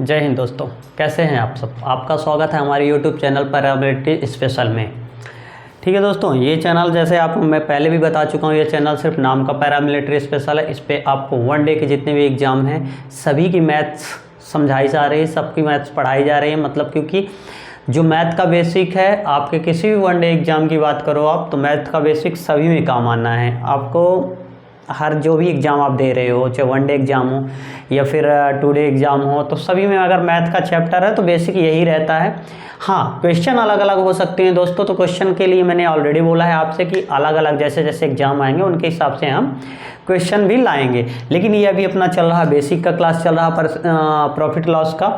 जय हिंद दोस्तों, कैसे हैं आप सब। आपका स्वागत है हमारे YouTube चैनल पैरामिलिट्री स्पेशल में। ठीक है दोस्तों, ये चैनल जैसे आपको मैं पहले भी बता चुका हूँ, ये चैनल सिर्फ नाम का पैरामिलिट्री स्पेशल है। इस पर आपको वन डे के जितने भी एग्ज़ाम हैं सभी की मैथ्स समझाई जा रही है, सबकी मैथ्स पढ़ाई जा रही है। मतलब क्योंकि जो मैथ का बेसिक है, आपके किसी भी वन डे एग्ज़ाम की बात करो आप, तो मैथ का बेसिक सभी में काम आना है आपको। हर जो भी एग्ज़ाम आप दे रहे हो, चाहे वन डे एग्ज़ाम हो या फिर टू डे एग्ज़ाम हो, तो सभी में अगर मैथ का चैप्टर है तो बेसिक यही रहता है। हाँ, क्वेश्चन अलग अलग हो सकते हैं दोस्तों, तो क्वेश्चन के लिए मैंने ऑलरेडी बोला है आपसे कि अलग अलग जैसे जैसे एग्ज़ाम आएंगे उनके हिसाब से हम क्वेश्चन भी लाएंगे। लेकिन ये अभी अपना चल रहा बेसिक का क्लास चल रहा पर प्रॉफिट लॉस का,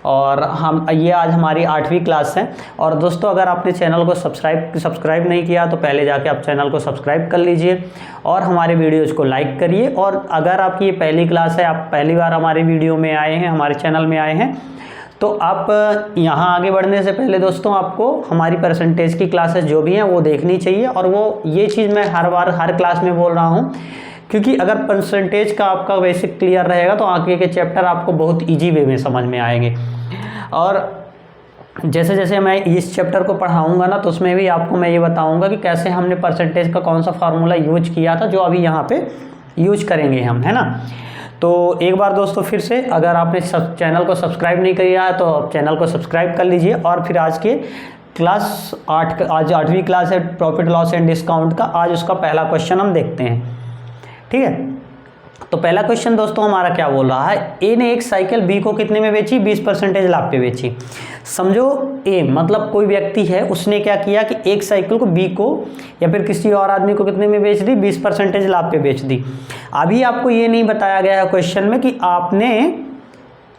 और हम ये आज हमारी 8वीं क्लास है। और दोस्तों, अगर आपने चैनल को सब्सक्राइब नहीं किया तो पहले जाके आप चैनल को सब्सक्राइब कर लीजिए और हमारे वीडियोज़ को लाइक करिए। और अगर आपकी ये पहली क्लास है, आप पहली बार हमारी वीडियो में आए हैं, हमारे चैनल में आए हैं, तो आप यहाँ आगे बढ़ने से पहले दोस्तों आपको हमारी परसेंटेज की क्लासेस जो भी हैं वो देखनी चाहिए। और वो ये चीज़ मैं हर बार हर क्लास में बोल रहा हूँ, क्योंकि अगर परसेंटेज का आपका बेसिक क्लियर रहेगा तो आगे के चैप्टर आपको बहुत इजी वे में समझ में आएंगे। और जैसे जैसे मैं इस चैप्टर को पढ़ाऊंगा ना, तो उसमें भी आपको मैं ये बताऊंगा कि कैसे हमने परसेंटेज का कौन सा फार्मूला यूज किया था, जो अभी यहाँ पे यूज करेंगे हम, है ना। तो एक बार दोस्तों फिर से, अगर आपने चैनल को सब्सक्राइब नहीं किया है तो आप चैनल को सब्सक्राइब कर लीजिए। और फिर आज के क्लास 8 आज 8वीं क्लास है प्रॉफिट लॉस एंड डिस्काउंट का। आज उसका पहला क्वेश्चन हम देखते हैं। ठीक है, तो पहला क्वेश्चन दोस्तों हमारा क्या बोल रहा है, ए ने एक साइकिल बी को कितने में बेची, 20% लाभ पे बेची। समझो ए मतलब कोई व्यक्ति है, उसने क्या किया कि एक साइकिल को बी को या फिर किसी और आदमी को कितने में बेच दी, 20% लाभ पे बेच दी। अभी आपको ये नहीं बताया गया है क्वेश्चन में कि आपने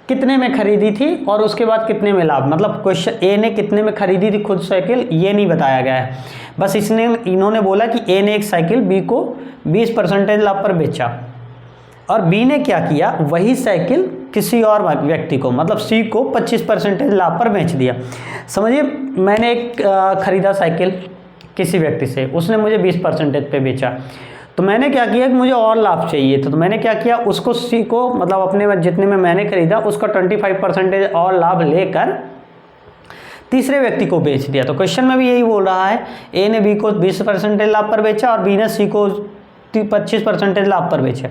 कितने में खरीदी थी और उसके बाद कितने में लाभ, मतलब क्वेश्चन ए ने कितने में खरीदी थी खुद साइकिल, ये नहीं बताया गया है। बस इन्होंने बोला कि ए ने एक साइकिल बी को 20% लाभ पर बेचा और बी ने क्या किया, वही साइकिल किसी और व्यक्ति को मतलब सी को 25% लाभ पर बेच दिया। समझिए, मैंने एक खरीदा साइकिल किसी व्यक्ति से, उसने मुझे 20% पे बेचा, तो मैंने क्या किया कि मुझे और लाभ चाहिए था, तो मैंने क्या किया, उसको सी को मतलब अपने जितने में मैंने खरीदा उसको 25% और लाभ लेकर तीसरे व्यक्ति को बेच दिया। तो क्वेश्चन में भी यही बोल रहा है, ए ने बी को 20% लाभ पर बेचा और बी ने सी को 25% लाभ पर बेचा।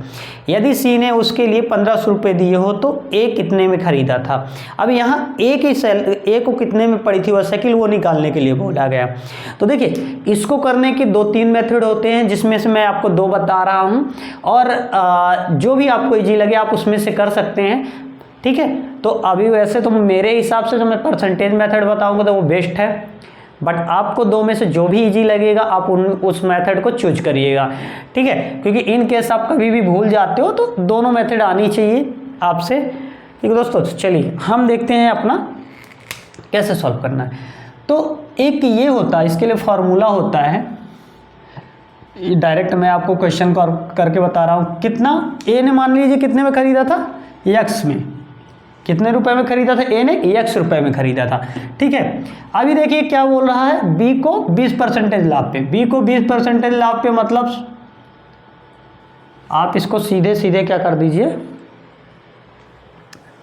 यदि सी ने उसके लिए 1500 रुपये दिए हो तो ए कितने में खरीदा था। अब यहाँ ए को कितने में पड़ी थी वह साइकिल, वो निकालने के लिए बोला गया। तो देखिए, इसको करने के 2-3 मेथड होते हैं, जिसमें से मैं आपको 2 बता रहा हूँ, और जो भी आपको इजी लगे आप उसमें से कर सकते हैं। ठीक है, तो अभी वैसे तो मेरे हिसाब से तो मैं परसेंटेज मेथड बताऊँगा तो वो बेस्ट है, बट आपको 2 में से जो भी इजी लगेगा आप उस मेथड को चूज करिएगा। ठीक है, क्योंकि इन केस आप कभी भी भूल जाते हो तो दोनों मेथड आनी चाहिए आपसे। ठीक है दोस्तों, चलिए हम देखते हैं अपना कैसे सॉल्व करना है। तो एक ये होता है, इसके लिए फॉर्मूला होता है, डायरेक्ट मैं आपको क्वेश्चन करके बता रहा हूँ। कितना ए ने मान लीजिए कितने में खरीदा था, एक्स में, कितने रुपए में खरीदा था ए ने, एक्स रुपए में खरीदा था। ठीक है, अभी देखिए क्या बोल रहा है, बी को 20% लाभ पे, बी को 20% लाभ पे मतलब आप इसको सीधे सीधे क्या कर दीजिए,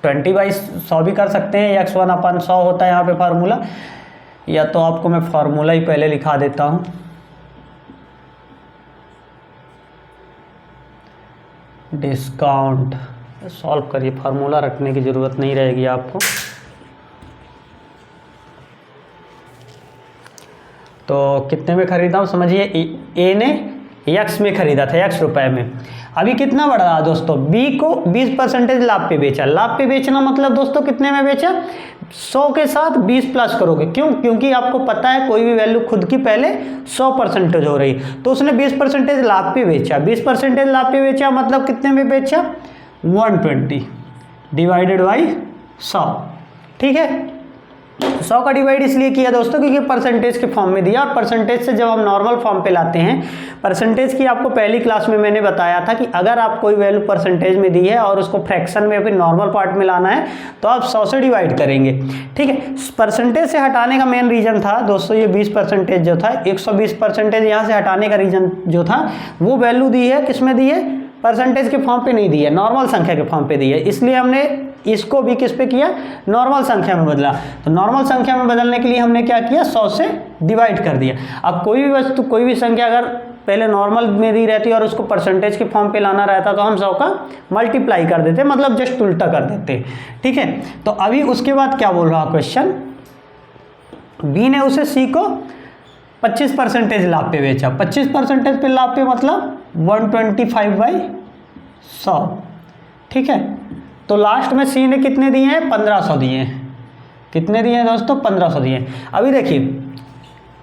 20/100 भी कर सकते हैं, x1/100 होता है यहाँ पे फार्मूला, या तो आपको मैं फार्मूला ही पहले लिखा देता हूँ। डिस्काउंट सॉल्व करिए, फार्मूला रखने की ज़रूरत नहीं रहेगी आपको। तो कितने में खरीदा हूँ समझिए, ए ने एक्स में खरीदा था, एक्स रुपए में। अभी कितना बढ़ रहा है दोस्तों, बी को 20% लाभ पे बेचा। लाभ पे बेचना मतलब दोस्तों कितने में बेचा, 100 के साथ 20 प्लस करोगे, क्यों, क्योंकि आपको पता है कोई भी वैल्यू खुद की पहले 100% हो रही, तो उसने 20% लाभ पे बेचा। 20% लाभ पे बेचा मतलब कितने में बेचा, 120 डिवाइडेड बाई 100। ठीक है, 100 का डिवाइड इसलिए किया दोस्तों क्योंकि परसेंटेज के फॉर्म में दिया, और परसेंटेज से जब हम नॉर्मल फॉर्म पे लाते हैं, परसेंटेज की आपको पहली क्लास में मैंने बताया था कि अगर आप कोई वैल्यू परसेंटेज में दी है और उसको फ्रैक्शन में या फिर नॉर्मल पार्ट में लाना है तो आप 100 से डिवाइड करेंगे। ठीक है, परसेंटेज से हटाने का मेन रीजन था दोस्तों ये 20% जो था, 120% यहाँ से हटाने का रीजन जो था, वो वैल्यू दी है, किस में दी है, परसेंटेज के फॉर्म पे नहीं दी है, नॉर्मल संख्या के फॉर्म पे दी है, इसलिए हमने इसको भी किस पे किया, नॉर्मल संख्या में बदला। तो नॉर्मल संख्या में बदलने के लिए हमने क्या किया, 100 से डिवाइड कर दिया। अब कोई भी वस्तु, कोई भी संख्या अगर पहले नॉर्मल में दी रहती और उसको परसेंटेज के फॉर्म पे लाना रहता तो हम 100 का मल्टीप्लाई कर देते, मतलब जस्ट उल्टा कर देते, ठीक है। तो अभी उसके बाद क्या बोल रहा क्वेश्चन, बी ने उसे सी को 25% लाभ पे बेचा। 25% पे लाभ पे मतलब 125/100, ठीक है। तो लास्ट में सी ने कितने दिए हैं, 1500 दिए हैं। कितने दिए हैं दोस्तों, 1500 दिए हैं। अभी देखिए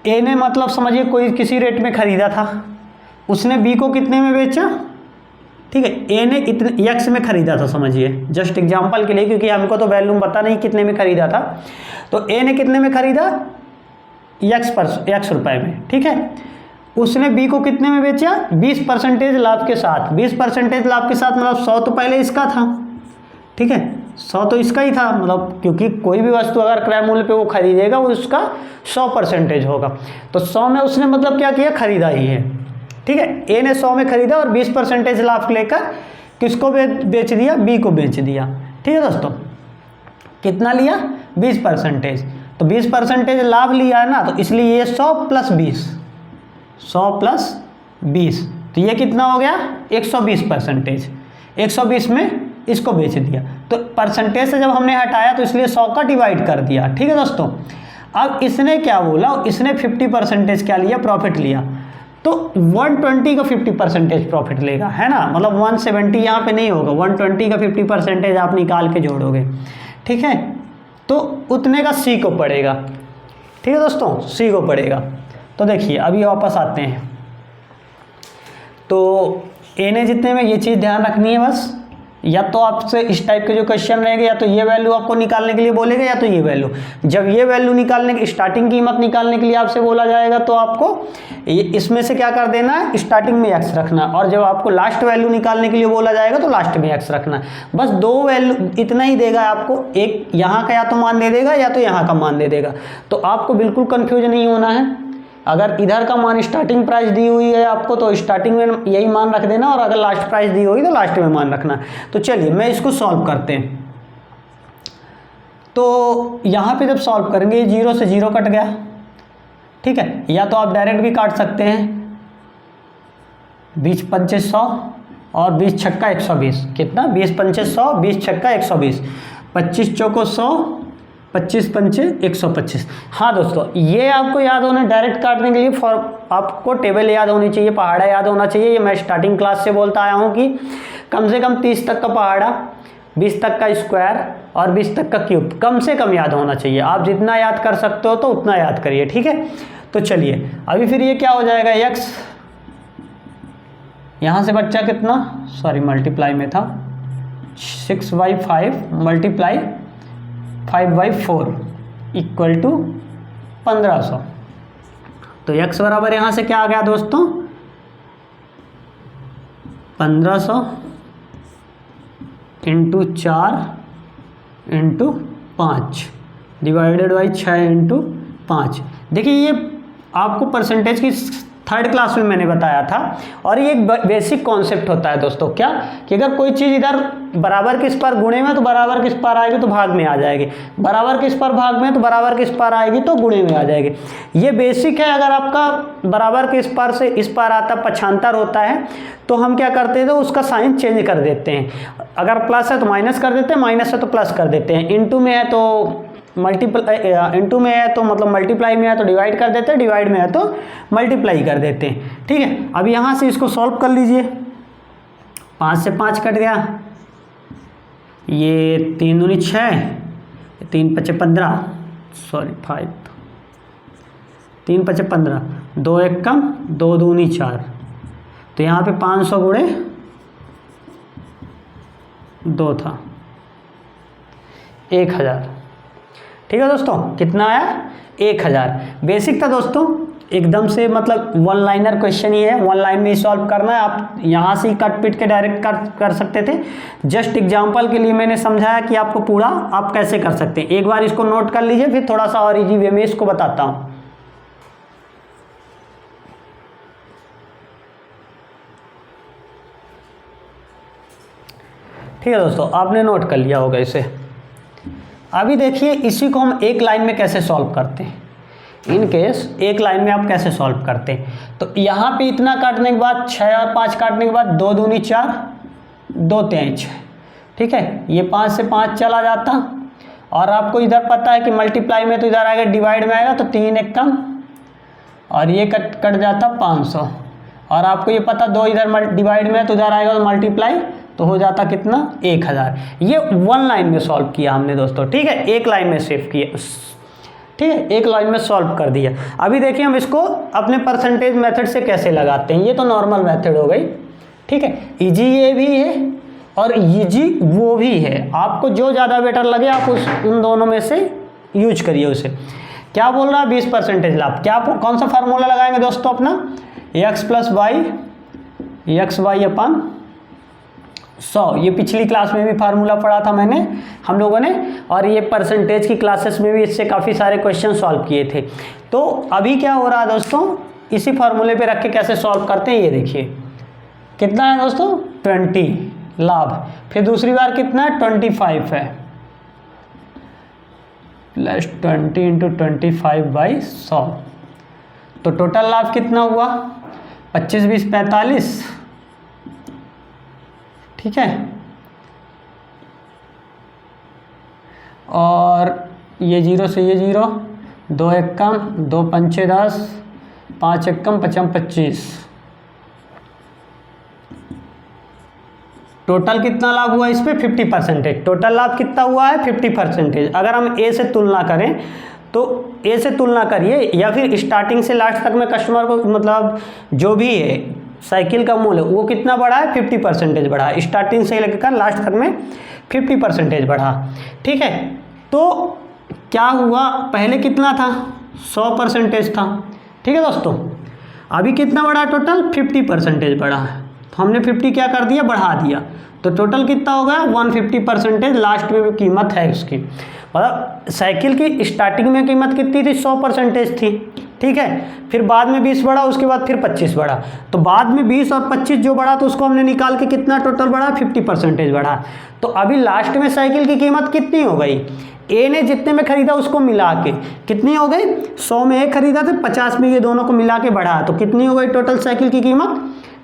ए ने मतलब समझिए कोई किसी रेट में खरीदा था, उसने बी को कितने में बेचा, ठीक है। ए ने इतने एक्स में खरीदा था, समझिए जस्ट एग्जांपल के लिए, क्योंकि हमको तो वैल्यू पता नहीं कितने में खरीदा था। तो ए ने कितने में खरीदा, एक्स रुपए में, ठीक है। उसने बी को कितने में बेचा, 20% लाभ के साथ। 20% लाभ के साथ मतलब 100 तो पहले इसका था, ठीक है, 100 तो इसका ही था, मतलब क्योंकि कोई भी वस्तु अगर क्रय मूल्य पे वो खरीदेगा वो उसका 100% होगा। तो 100 में उसने मतलब क्या किया, खरीदा ही है, ठीक है। ए ने 100 में खरीदा और 20% लाभ लेकर किसको बेच दिया, बी को बेच दिया, ठीक है दोस्तों। कितना लिया, 20%। तो 20% लाभ लिया है ना, तो इसलिए ये 100 + 20, 100 + 20, तो ये कितना हो गया, 120%। 120 में इसको बेच दिया, तो परसेंटेज से जब हमने हटाया तो इसलिए 100 का डिवाइड कर दिया, ठीक है दोस्तों। अब इसने क्या बोला, इसने 50% क्या लिया, प्रॉफिट लिया। तो 120 का 50% प्रॉफिट लेगा, है ना, मतलब 170 यहाँ पे नहीं होगा, 120 का 50% आप निकाल के जोड़ोगे, ठीक है। तो उतने का सी को पड़ेगा, ठीक है दोस्तों, सी को पड़ेगा। तो देखिए अभी वापस आते हैं, तो ए ने जितने में, ये चीज़ ध्यान रखनी है बस, या तो आपसे इस टाइप के जो क्वेश्चन रहेंगे या तो ये वैल्यू आपको निकालने के लिए बोलेगा या तो ये वैल्यू। जब ये वैल्यू निकालने की, स्टार्टिंग कीमत निकालने के लिए आपसे बोला जाएगा तो आपको इसमें से क्या कर देना है, स्टार्टिंग में एक्स रखना, और जब आपको लास्ट वैल्यू निकालने के लिए बोला जाएगा तो लास्ट में एक्स रखना। बस दो वैल्यू इतना ही देगा आपको, एक यहाँ का या तो मान दे देगा या तो यहाँ का मान दे देगा। तो आपको बिल्कुल कन्फ्यूज नहीं होना है। अगर इधर का मान स्टार्टिंग प्राइस दी हुई है आपको तो स्टार्टिंग में यही मान रख देना, और अगर लास्ट प्राइस दी होगी तो लास्ट में मान रखना। तो चलिए मैं इसको सॉल्व करते हैं। तो यहाँ पे जब सॉल्व करेंगे 0 से 0 कट गया, ठीक है, या तो आप डायरेक्ट भी काट सकते हैं, 20 पंचे 100 और 20 छक्का 120, कितना, 20 पंचे 100, 20 छक्का 120, 25 चौको 100, 25 पंचे 125। हाँ दोस्तों, ये आपको याद होना, डायरेक्ट काटने के लिए आपको टेबल याद होनी चाहिए, पहाड़ा याद होना चाहिए। ये मैं स्टार्टिंग क्लास से बोलता आया हूँ कि कम से कम 30 तक का पहाड़ा, 20 तक का स्क्वायर और 20 तक का क्यूब कम से कम याद होना चाहिए। आप जितना याद कर सकते हो तो उतना याद करिए, ठीक है। तो चलिए अभी फिर ये क्या हो जाएगा, एक्स, यहाँ से बच्चा कितना, सॉरी मल्टीप्लाई में था, 6/5 मल्टीप्लाई 5/4 इक्वल टू 1500। तो x बराबर यहाँ से क्या आ गया दोस्तों, 1500 × 4 × 5 डिवाइडेड बाई 6 × 5। देखिए ये आपको परसेंटेज की 3rd क्लास में मैंने बताया था, और ये एक बेसिक कॉन्सेप्ट होता है दोस्तों, क्या कि अगर कोई चीज़ इधर बराबर किस पर गुणे में तो बराबर किस पर आएगी तो भाग में आ जाएगी, बराबर किस पर भाग में तो बराबर किस पर आएगी तो गुणे में आ जाएगी। ये बेसिक है। अगर आपका बराबर के इस पार से इस पार आता पक्षांतर होता है तो हम क्या करते हैं, तो उसका साइन चेंज कर देते हैं। अगर प्लस है तो माइनस कर देते हैं, माइनस है तो प्लस कर देते हैं, इनटू में है तो इनटू में है तो मतलब मल्टीप्लाई में है तो डिवाइड कर देते हैं, डिवाइड में है तो मल्टीप्लाई कर देते हैं, ठीक है। अब यहाँ से इसको सॉल्व कर लीजिए, 5 से 5 कट गया, ये 3 दूनी 6, 3 पचे 15, सॉरी 5, 3 पचे 15, 2 एक कम, 2 दूनी 4, तो यहाँ पे 500 गुणे 2 था, 1000, ठीक है दोस्तों। कितना आया, 1000। बेसिक था दोस्तों, एकदम से मतलब 1 लाइनर क्वेश्चन ही है, 1 लाइन में ही सॉल्व करना है। आप यहाँ से ही कट पिट के डायरेक्ट कर सकते थे, जस्ट एग्जांपल के लिए मैंने समझाया कि आपको पूरा आप कैसे कर सकते हैं। एक बार इसको नोट कर लीजिए, फिर थोड़ा सा और इजी वे में इसको बताता हूँ। ठीक है दोस्तों, आपने नोट कर लिया होगा इसे। अभी देखिए इसी को हम एक लाइन में कैसे सॉल्व करते हैं। इन केस एक लाइन में आप कैसे सॉल्व करते हैं, तो यहाँ पे इतना काटने के बाद 6 और 5 काटने के बाद 2 दूनी 4, 2 तिहाई 6, ठीक है। ये 5 से 5 चला जाता, और आपको इधर पता है कि मल्टीप्लाई में तो इधर आएगा, डिवाइड में आएगा तो 3 एक कम, और ये कट जाता 500, और आपको ये पता 2 इधर डिवाइड में है तो इधर आएगा तो मल्टीप्लाई, तो हो जाता कितना 1000। ये 1 लाइन में सॉल्व किया हमने दोस्तों, ठीक है, एक लाइन में सेव किया, ठीक है, एक लाइन में सॉल्व कर दिया। अभी देखिए हम इसको अपने परसेंटेज मेथड से कैसे लगाते हैं। ये तो नॉर्मल मेथड हो गई, ठीक है, इजी ये भी है और इजी वो भी है, आपको जो ज़्यादा बेटर लगे आप उन दोनों में से यूज करिए उसे। क्या बोल रहा है 20% लाभ, क्या कौन सा फार्मूला लगाएंगे दोस्तों अपना, x plus Y X Y अपन 100, ये पिछली क्लास में भी फार्मूला पढ़ा था मैंने हम लोगों ने, और ये परसेंटेज की क्लासेस में भी इससे काफ़ी सारे क्वेश्चन सॉल्व किए थे। तो अभी क्या हो रहा है दोस्तों, इसी फार्मूले पे रख के कैसे सॉल्व करते हैं, ये देखिए कितना है दोस्तों 20 लाभ, फिर दूसरी बार कितना है 25 है, प्लस 20 इंटू 25/100, तो टोटल लाभ कितना हुआ 25 20 45, ठीक है। और ये 0 से ये 0, 2 एक कम, 2 पंचे 10, 5 एक कम 5 25, टोटल कितना लाभ हुआ इस पे 50%। टोटल लाभ कितना हुआ है 50%। अगर हम ए से तुलना करें तो ए से तुलना करिए, या फिर स्टार्टिंग से लास्ट तक में कस्टमर को मतलब जो भी है साइकिल का मूल्य वो कितना बढ़ा है 50% बढ़ा है, स्टार्टिंग से लेकर लास्ट तक में 50% बढ़ा, ठीक है। तो क्या हुआ, पहले कितना था 100% था, ठीक है दोस्तों, अभी कितना बढ़ा टोटल 50% बढ़ा है, तो हमने 50 क्या कर दिया बढ़ा दिया, तो टोटल कितना होगा 150% लास्ट में कीमत है उसकी। मतलब साइकिल की स्टार्टिंग में कीमत कितनी थी 100% थी, ठीक है, फिर बाद में 20 बढ़ा, उसके बाद फिर 25 बढ़ा, तो बाद में 20 और 25 जो बढ़ा तो उसको हमने निकाल के कितना टोटल बढ़ा 50% बढ़ा। तो अभी लास्ट में साइकिल की कीमत कितनी हो गई, ए ने जितने में खरीदा उसको मिला के कितनी हो गई, 100 में ए खरीदा था 50 में ये दोनों को मिला के बढ़ा, तो कितनी हो गई टोटल साइकिल की कीमत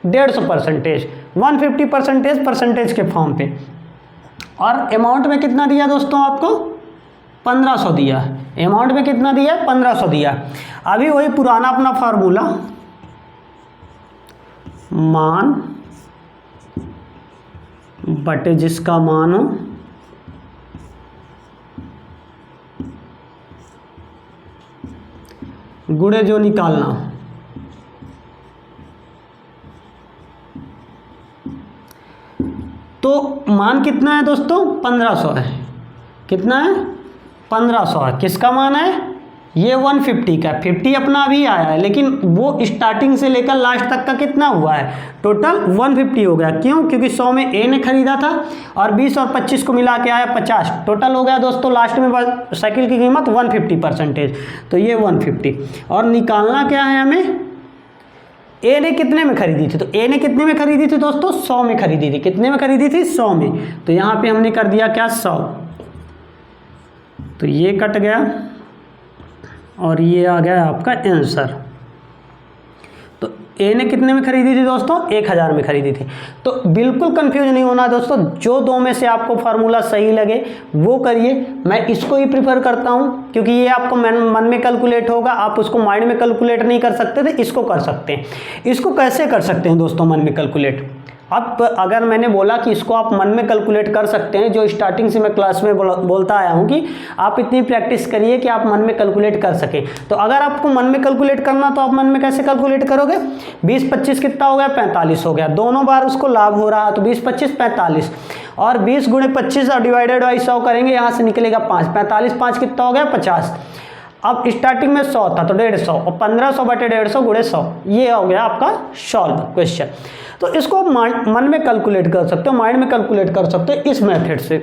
150%, 150% परसेंटेज के फॉर्म पे। और अमाउंट में कितना दिया दोस्तों आपको 1500 दिया, अमाउंट में कितना दिया 1500 दिया। अभी वही पुराना अपना फार्मूला, मान बटे जिसका मान हो, गुणे जो निकालना हो, तो मान कितना है दोस्तों 1500 है, कितना है 1500 है, किसका मान है ये 150 का, 50 अपना अभी आया है, लेकिन वो स्टार्टिंग से लेकर लास्ट तक का कितना हुआ है टोटल 150 हो गया, क्यों, क्योंकि 100 में ए ने खरीदा था और 20 और 25 को मिला के आया 50, टोटल हो गया दोस्तों लास्ट में साइकिल की कीमत 150%, तो ये 150। और निकालना क्या है हमें, ए ने कितने में खरीदी थी, तो ए ने कितने में खरीदी थी दोस्तों 100 में खरीदी थी, कितने में खरीदी थी 100 में, तो यहाँ पे हमने कर दिया क्या 100, तो ये कट गया और ये आ गया आपका आंसर। तो ए ने कितने में खरीदी थी दोस्तों 1000 में खरीदी थी। तो बिल्कुल कंफ्यूज नहीं होना दोस्तों, जो दो में से आपको फार्मूला सही लगे वो करिए, मैं इसको ही प्रीफर करता हूँ क्योंकि ये आपको मन में कैलकुलेट होगा, आप उसको माइंड में कैलकुलेट नहीं कर सकते थे, इसको कर सकते हैं। इसको कैसे कर सकते हैं दोस्तों मन में कैलकुलेट, अब अगर मैंने बोला कि इसको आप मन में कैलकुलेट कर सकते हैं, जो स्टार्टिंग से मैं क्लास में बोलता आया हूं कि आप इतनी प्रैक्टिस करिए कि आप मन में कैलकुलेट कर सकें। तो अगर आपको मन में कैलकुलेट करना तो आप मन में कैसे कैलकुलेट करोगे, 20-25 कितना हो गया 45 हो गया, दोनों बार उसको लाभ हो रहा है तो 20-25 45, और 20 गुणे 25 और डिवाइडेड बाई 100 करेंगे, यहाँ से निकलेगा 5, 45 5 कितना हो गया 50। अब स्टार्टिंग में 100 था तो 150 और 1500 बटे 150 गुणे 100, ये हो गया आपका सॉल्व क्वेश्चन। तो इसको मन में कैलकुलेट कर सकते हो, माइंड में कैलकुलेट कर सकते हो इस मेथड से,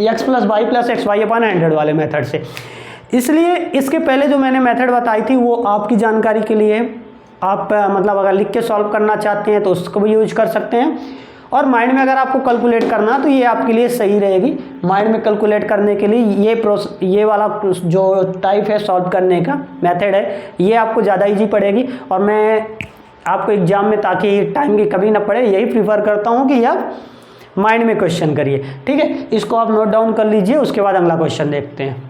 x plus y plus x y upon 100 वाले मेथड से। इसलिए इसके पहले जो मैंने मेथड बताई थी वो आपकी जानकारी के लिए, आप मतलब अगर लिख के सॉल्व करना चाहते हैं तो उसको भी यूज कर सकते हैं, और माइंड में अगर आपको कैलकुलेट करना है तो ये आपके लिए सही रहेगी। माइंड में कैलकुलेट करने के लिए ये वाला जो टाइप है सॉल्व करने का मेथड है, ये आपको ज़्यादा ईजी पड़ेगी। और मैं आपको एग्जाम में ताकि टाइम की कमी ना पड़े यही प्रीफर करता हूँ कि आप माइंड में क्वेश्चन करिए। ठीक है, इसको आप नोट डाउन कर लीजिए, उसके बाद अगला क्वेश्चन देखते हैं।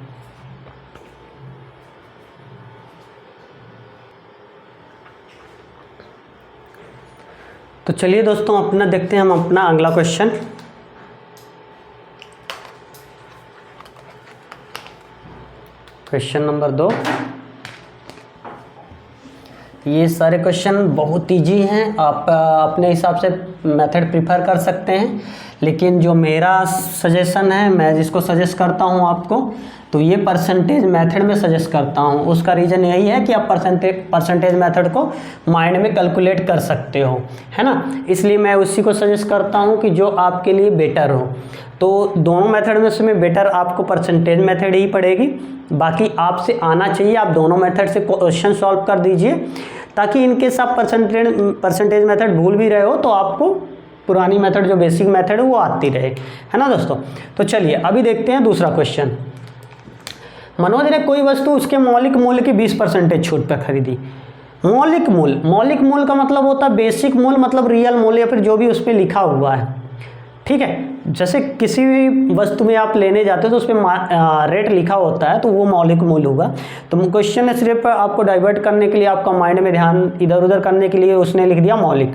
तो चलिए दोस्तों अपना देखते हैं हम अपना अगला क्वेश्चन। Question number 2। ये सारे क्वेश्चन बहुत इजी हैं, आप अपने हिसाब से मेथड प्रिफर कर सकते हैं, लेकिन जो मेरा सजेशन है, मैं जिसको सजेस्ट करता हूँ आपको, तो ये परसेंटेज मेथड में सजेस्ट करता हूँ। उसका रीज़न यही है कि आप परसेंटेज मेथड को माइंड में कैलकुलेट कर सकते हो, है ना, इसलिए मैं उसी को सजेस्ट करता हूँ कि जो आपके लिए बेटर हो। तो दोनों मेथड में से मैं बेटर आपको परसेंटेज मेथड ही पड़ेगी, बाकी आपसे आना चाहिए, आप दोनों मेथड से क्वेश्चन सॉल्व कर दीजिए, ताकि इनकेस आप परसेंटेज मेथड भूल भी रहे हो तो आपको पुरानी मेथड जो बेसिक मेथड है वो आती रहे, है ना दोस्तों। तो चलिए अभी देखते हैं दूसरा क्वेश्चन। मनोज ने कोई वस्तु उसके मौलिक मूल्य की 20% छूट पर खरीदी। मौलिक मूल्य का मतलब होता है बेसिक मूल्य, मतलब रियल मूल्य या फिर जो भी उस पर लिखा हुआ है। ठीक है, जैसे किसी भी वस्तु में आप लेने जाते हो तो उस पर रेट लिखा होता है, तो वो मौलिक मूल्य होगा। तो क्वेश्चन है सिर्फ आपको डाइवर्ट करने के लिए, आपका माइंड में ध्यान इधर उधर करने के लिए उसने लिख दिया मौलिक,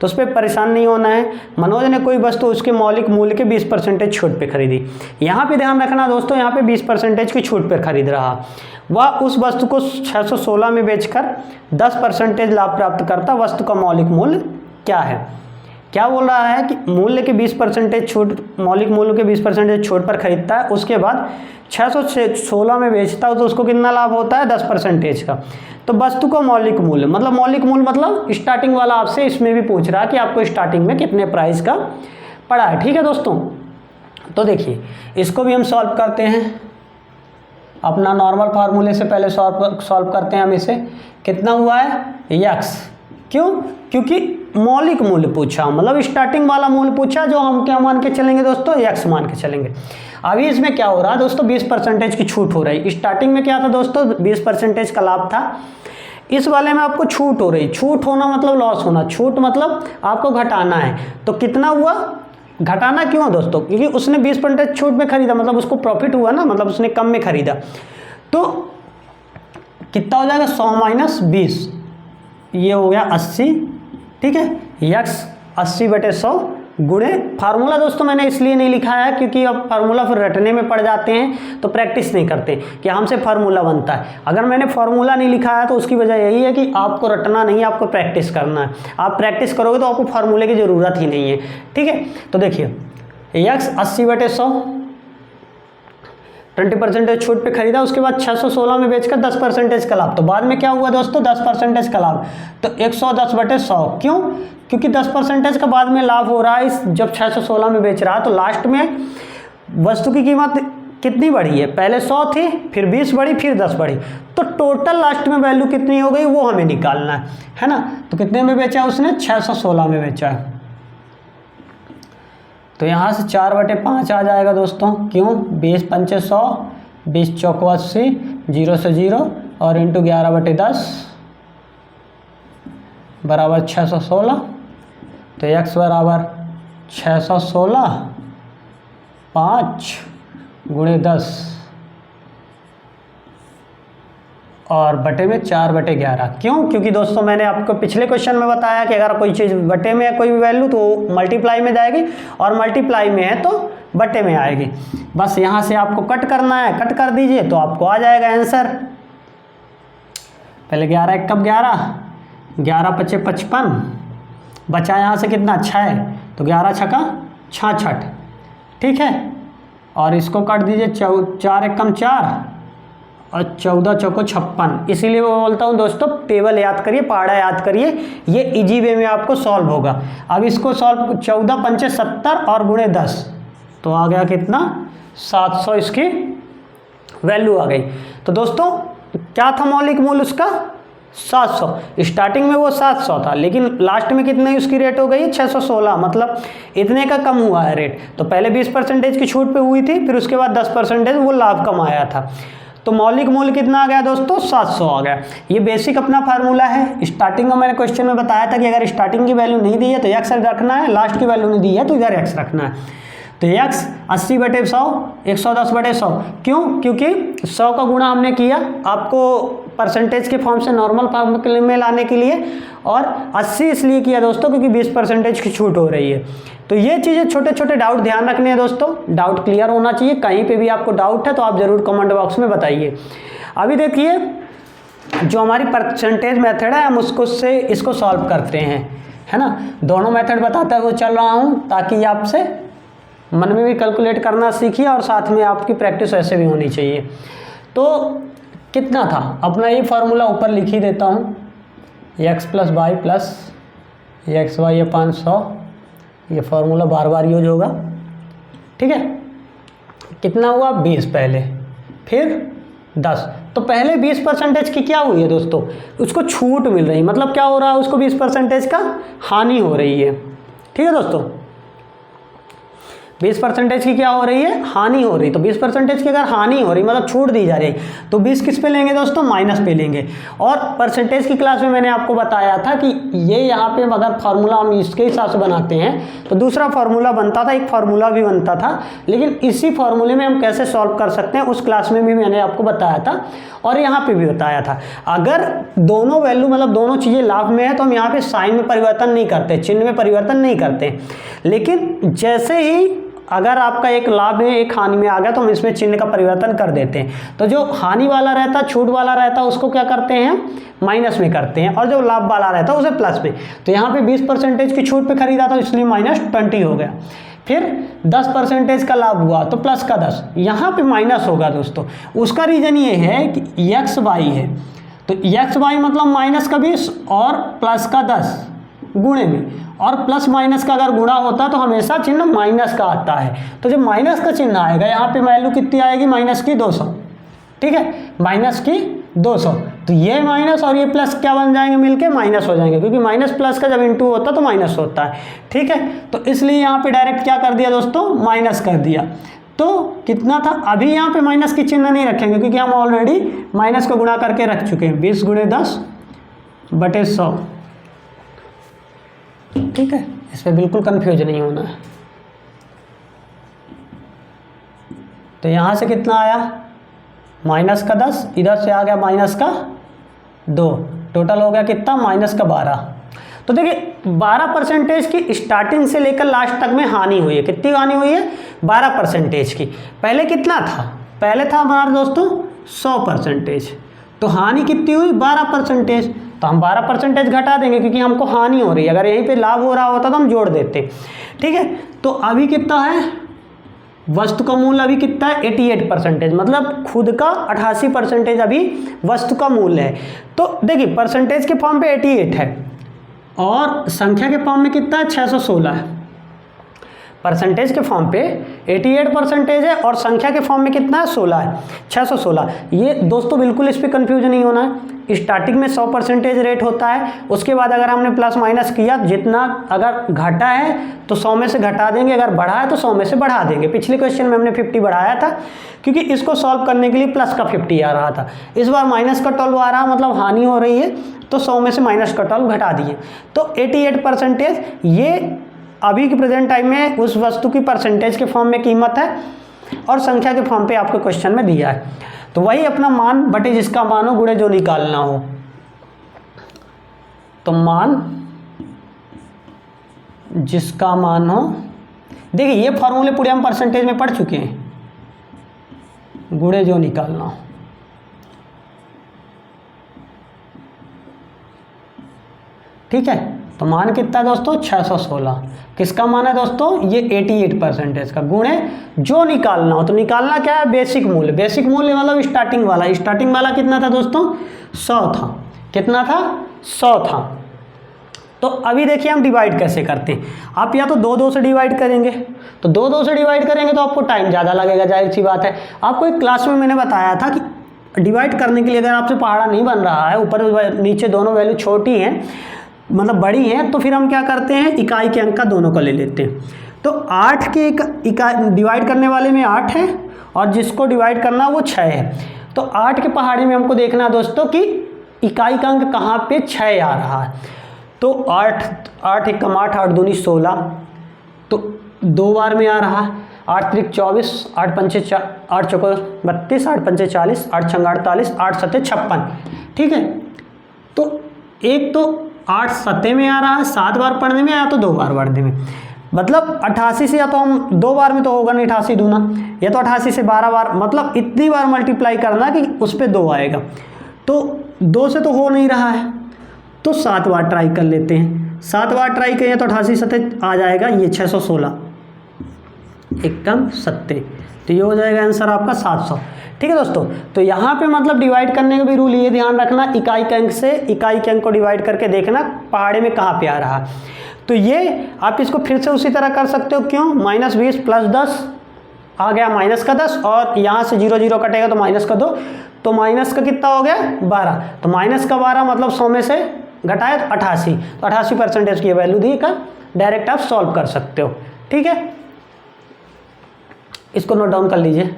तो उस पर परेशान नहीं होना है। मनोज ने कोई वस्तु उसके मौलिक मूल्य के 20% छूट पे खरीदी। यहाँ पे ध्यान रखना दोस्तों, यहाँ पे 20% की छूट पर खरीद रहा, वह उस वस्तु को 616 में बेचकर 10% लाभ प्राप्त करता, वस्तु का मौलिक मूल्य क्या है। क्या बोल रहा है कि मूल्य के 20% छूट, मौलिक मूल्य के 20% छूट पर खरीदता है, उसके बाद 616 में बेचता है, तो उसको कितना लाभ होता है 10% का। तो वस्तु का मौलिक मूल्य मतलब स्टार्टिंग वाला आपसे इसमें भी पूछ रहा है कि आपको स्टार्टिंग में कितने प्राइस का पड़ा है। ठीक है दोस्तों, तो देखिए इसको भी हम सॉल्व करते हैं अपना नॉर्मल फार्मूले से। पहले सॉल्व करते हैं हम इसे। कितना हुआ है x, क्यों, क्योंकि मौलिक मूल्य पूछा, मतलब स्टार्टिंग वाला मूल्य पूछा, जो हम क्या मान के चलेंगे दोस्तों, x मान के चलेंगे। अभी इसमें क्या हो रहा है दोस्तों, 20% की छूट हो रही है। स्टार्टिंग में क्या था दोस्तों, 20% का लाभ था, इस वाले में आपको छूट हो रही। छूट होना मतलब लॉस होना, छूट मतलब आपको घटाना है। तो कितना हुआ, घटाना क्यों दोस्तों, क्योंकि उसने 20% छूट में खरीदा, मतलब उसको प्रॉफिट हुआ ना, मतलब उसने कम में खरीदा। तो कितना हो जाएगा, 100 माइनस 20, ये हो गया 80। ठीक है, x 80/100 गुणे, फार्मूला दोस्तों मैंने इसलिए नहीं लिखा है क्योंकि अब फार्मूला फिर रटने में पड़ जाते हैं, तो प्रैक्टिस नहीं करते कि हमसे फार्मूला बनता है। अगर मैंने फार्मूला नहीं लिखा है तो उसकी वजह यही है कि आपको रटना नहीं, आपको प्रैक्टिस करना है। आप प्रैक्टिस करोगे तो आपको फार्मूले की ज़रूरत ही नहीं है। ठीक है, तो देखिए x 80/100 20% छूट पे खरीदा, उसके बाद 616 में बेचकर 10% का लाभ। तो बाद में क्या हुआ दोस्तों, 10% का लाभ, तो 110/100। क्यों, क्योंकि 10% का बाद में लाभ हो रहा है, इस जब 616 में बेच रहा है, तो लास्ट में वस्तु की कीमत कितनी बढ़ी है, पहले 100 थी, फिर 20 बढ़ी, फिर 10 बढ़ी, तो टोटल लास्ट में वैल्यू कितनी हो गई वो हमें निकालना है ना। तो कितने में बेचा उसने, 616 में बेचा है। तो यहाँ से 4/5 आ जाएगा दोस्तों, क्यों, 20 पंचे 100, 20 चौको 80, 0 से 0 और इंटू 11/10 बराबर 616। तो x बराबर 616 5 गुणे 10 और बटे में 4/11। क्यों, क्योंकि दोस्तों मैंने आपको पिछले क्वेश्चन में बताया कि अगर कोई चीज़ बटे में है कोई भी वैल्यू तो मल्टीप्लाई में जाएगी, और मल्टीप्लाई में है तो बटे में आएगी। बस यहाँ से आपको कट करना है, कट कर दीजिए तो आपको आ जाएगा आंसर। पहले 11 1 कब 11, 11 5 55, बचा यहाँ से कितना 6, तो 11 6 66। ठीक है, और इसको काट दीजिए, 4 1 4 और 14 चौको 56। इसीलिए मैं बोलता हूँ दोस्तों टेबल याद करिए, पहाड़ा याद करिए, ये इजी वे में आपको सॉल्व होगा। अब इसको सॉल्व 14 पंचे 70 और गुणे 10, तो आ गया कितना 700, इसकी वैल्यू आ गई। तो दोस्तों क्या था मौलिक मूल्य उसका, 700। स्टार्टिंग में वो 700 था, लेकिन लास्ट में कितने उसकी रेट हो गई 616, मतलब इतने का कम हुआ है रेट। तो पहले 20% की छूट पे हुई थी, फिर उसके बाद 10% वो लाभ कमाया था। तो मौलिक मूल्य कितना आ गया दोस्तों 700 आ गया। ये बेसिक अपना फार्मूला है। स्टार्टिंग में मैंने क्वेश्चन में बताया था कि अगर स्टार्टिंग की वैल्यू नहीं दी है तो एक्स रखना है, लास्ट की वैल्यू नहीं दी है तो इधर एक्स रखना है। तो x 80/100, 110/100 क्यों? क्योंकि 100 का गुणा हमने किया आपको परसेंटेज के फॉर्म से नॉर्मल फॉर्म में लाने के लिए, और 80 इसलिए किया दोस्तों क्योंकि 20% की छूट हो रही है। तो ये चीज़ें छोटे छोटे डाउट ध्यान रखने हैं दोस्तों, डाउट क्लियर होना चाहिए। कहीं पे भी आपको डाउट है तो आप ज़रूर कमेंट बॉक्स में बताइए। अभी देखिए जो हमारी परसेंटेज मेथड है हम इसको सॉल्व करते हैं, है ना। दोनों मेथड बताता है वो चल रहा हूँ ताकि आपसे मन में भी कैलकुलेट करना सीखिए और साथ में आपकी प्रैक्टिस ऐसे भी होनी चाहिए। तो कितना था अपना ये फार्मूला ऊपर लिख ही देता हूँ, x + y + xy/500, ये फार्मूला बार बार यूज होगा, ठीक है। कितना हुआ 20 पहले, फिर 10। तो पहले 20% की क्या हुई है दोस्तों, उसको छूट मिल रही है, मतलब क्या हो रहा है उसको 20% का हानि हो रही है, ठीक है दोस्तों। 20% की क्या हो रही है हानि हो रही। तो 20% की अगर हानि हो रही मतलब छूट दी जा रही है तो 20 किस पे लेंगे दोस्तों माइनस पे लेंगे। और परसेंटेज की क्लास में मैंने आपको बताया था कि ये यहाँ पे अगर फार्मूला हम इसके हिसाब से बनाते हैं तो दूसरा फार्मूला बनता था, एक फार्मूला भी बनता था, लेकिन इसी फार्मूले में हम कैसे सॉल्व कर सकते हैं उस क्लास में भी मैंने आपको बताया था और यहाँ पे भी बताया था। अगर दोनों वैल्यू मतलब दोनों चीज़ें लाभ में है तो हम यहाँ पे साइन में परिवर्तन नहीं करते, चिन्ह में परिवर्तन नहीं करते। लेकिन जैसे ही अगर आपका एक लाभ में एक हानि में आ गया तो हम इसमें चिन्ह का परिवर्तन कर देते हैं। तो जो हानि वाला रहता छूट वाला रहता उसको क्या करते हैं माइनस में करते हैं, और जो लाभ वाला रहता है उसे प्लस में। तो यहाँ पे 20% की छूट पे खरीदा था इसलिए -20 हो गया। फिर 10% का लाभ हुआ तो प्लस का 10, यहाँ पे माइनस होगा दोस्तों। उसका रीज़न ये है कि XY है, तो XY मतलब माइनस का 20 और प्लस का 10 गुणे में, और प्लस माइनस का अगर गुणा होता तो हमेशा चिन्ह माइनस का आता है। तो जब माइनस का चिन्ह आएगा यहाँ पे वैल्यू कितनी आएगी -200, ठीक है, -200। तो ये माइनस और ये प्लस क्या बन जाएंगे मिलके माइनस हो जाएंगे, क्योंकि माइनस प्लस का जब इंटू होता तो माइनस होता है, ठीक है। तो इसलिए यहाँ पे डायरेक्ट क्या कर दिया दोस्तों माइनस कर दिया। तो कितना था, अभी यहाँ पे माइनस की चिन्ह नहीं रखेंगे क्योंकि हम ऑलरेडी माइनस को गुणा करके रख चुके हैं, 20 × 10/100, ठीक है। इस पर बिल्कुल कंफ्यूज नहीं होना है। तो यहाँ से कितना आया -10, इधर से आ गया -2, टोटल हो गया कितना -12। तो देखिए 12% की स्टार्टिंग से लेकर लास्ट तक में हानि हुई है। कितनी हानि हुई है 12% की। पहले कितना था, पहले था हमारा दोस्तों 100%, तो हानि कितनी हुई 12%। तो हम 12% घटा देंगे क्योंकि हमको हानि हो रही है, अगर यहीं पे लाभ हो रहा होता तो हम जोड़ देते, ठीक है। तो अभी कितना है वस्तु का मूल्य, अभी कितना है 88%, मतलब खुद का 88% अभी वस्तु का मूल्य है। तो देखिए परसेंटेज के फॉर्म पे 88 है और संख्या के फॉर्म में कितना है 616 है। परसेंटेज के फॉर्म पे 88% है और संख्या के फॉर्म में कितना है 16 है, 616। ये दोस्तों बिल्कुल इस पर कंफ्यूज नहीं होना है। स्टार्टिंग में 100% रेट होता है, उसके बाद अगर हमने प्लस माइनस किया, जितना अगर घटा है तो 100 में से घटा देंगे, अगर बढ़ा है तो 100 में से बढ़ा देंगे। पिछले क्वेश्चन में हमने 50 बढ़ाया था क्योंकि इसको सॉल्व करने के लिए प्लस का 50 आ रहा था, इस बार माइनस का 12 आ रहा, मतलब हानि हो रही है तो 100 में से माइनस का 12 घटा दिए। तो 88% ये अभी के प्रेजेंट टाइम में उस वस्तु की परसेंटेज के फॉर्म में कीमत है और संख्या के फॉर्म पे आपको क्वेश्चन में दिया है। तो वही अपना मान बटे जिसका मान हो गुणे जो निकालना हो। तो मान जिसका मान हो, देखिए ये फॉर्मूले पूरे हम परसेंटेज में पढ़ चुके हैं, गुणे जो निकालना हो, ठीक है। तो मान कितना है दोस्तों 616, किसका मान है दोस्तों ये 88% का, गुणे जो निकालना हो। तो निकालना क्या है बेसिक मूल्य, बेसिक मूल्य मतलब स्टार्टिंग वाला। स्टार्टिंग वाला कितना था दोस्तों 100 था, कितना था 100 था। तो अभी देखिए हम डिवाइड कैसे करते हैं। आप या तो 2 से डिवाइड करेंगे, तो 2 से डिवाइड करेंगे तो आपको टाइम ज़्यादा लगेगा, जाहिर सी बात है। आपको एक क्लास में मैंने बताया था कि डिवाइड करने के लिए अगर आपसे पहाड़ा नहीं बन रहा है, ऊपर नीचे दोनों वैल्यू छोटी हैं मतलब बड़ी हैं, तो फिर हम क्या करते हैं, इकाई के अंक का दोनों को ले लेते हैं। तो 8 के इकाई डिवाइड करने वाले में 8 है और जिसको डिवाइड करना वो 6 है। तो 8 के पहाड़े में हमको देखना है दोस्तों कि इकाई का अंक कहाँ पे 6 आ रहा है। तो 8 एकम 8, 8 दूनी 16, तो 2 बार में आ रहा है। 8 त्रिक 24, 8 पंचे 8 चौको 32, 8 पंचे 40, 8 छंग 48, 8 सत्ते 56। ठीक है, तो एक तो 8 सत्ते में आ रहा है, 7 बार पढ़ने में, या तो 2 बार पढ़ने में, मतलब 88 से, या तो हम 2 बार में तो होगा नहीं 88 दूना, या तो 88 से 12 बार, मतलब इतनी बार मल्टीप्लाई करना कि उस पर 2 आएगा। तो 2 से तो हो नहीं रहा है, तो 7 बार ट्राई कर लेते हैं। 7 बार ट्राई करें तो 88 सत्ते आ जाएगा, ये 616 एकदम सत्ते, तो ये हो जाएगा आंसर आपका 700। ठीक है दोस्तों, तो यहाँ पे मतलब डिवाइड करने का भी रूल ये ध्यान रखना, इकाई के अंक से इकाई के अंक को डिवाइड करके देखना पहाड़े में कहाँ पे आ रहा है। तो ये आप इसको फिर से उसी तरह कर सकते हो, क्यों, -20 + 10 आ गया -10, और यहाँ से 0 0 कटेगा तो -2, तो माइनस का कितना हो गया 12, तो -12 मतलब 100 में से घटाए तो 88, तो 88% की वैल्यू दी कर डायरेक्ट आप सॉल्व कर सकते हो। ठीक है, इसको नोट डाउन कर लीजिए।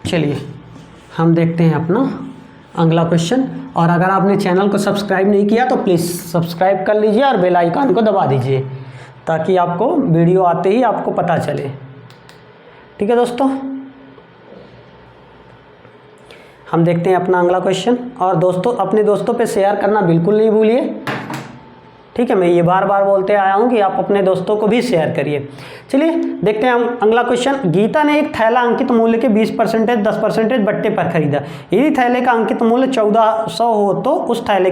चलिए हम देखते हैं अपना अगला क्वेश्चन, और अगर आपने चैनल को सब्सक्राइब नहीं किया तो प्लीज़ सब्सक्राइब कर लीजिए और बेल आइकन को दबा दीजिए ताकि आपको वीडियो आते ही आपको पता चले। ठीक है दोस्तों, हम देखते हैं अपना अगला क्वेश्चन, और दोस्तों अपने दोस्तों पे शेयर करना बिल्कुल नहीं भूलिए। ठीक है, मैं ये बार बार बोलते आया हूँ कि आप अपने दोस्तों को भी शेयर करिए। चलिए देखते हैं हम अगला क्वेश्चन। गीता ने एक थैला अंकित मूल्य के 20% 10% बट्टे पर खरीदा। यदि थैले का अंकित मूल्य 1400 हो तो उस थैले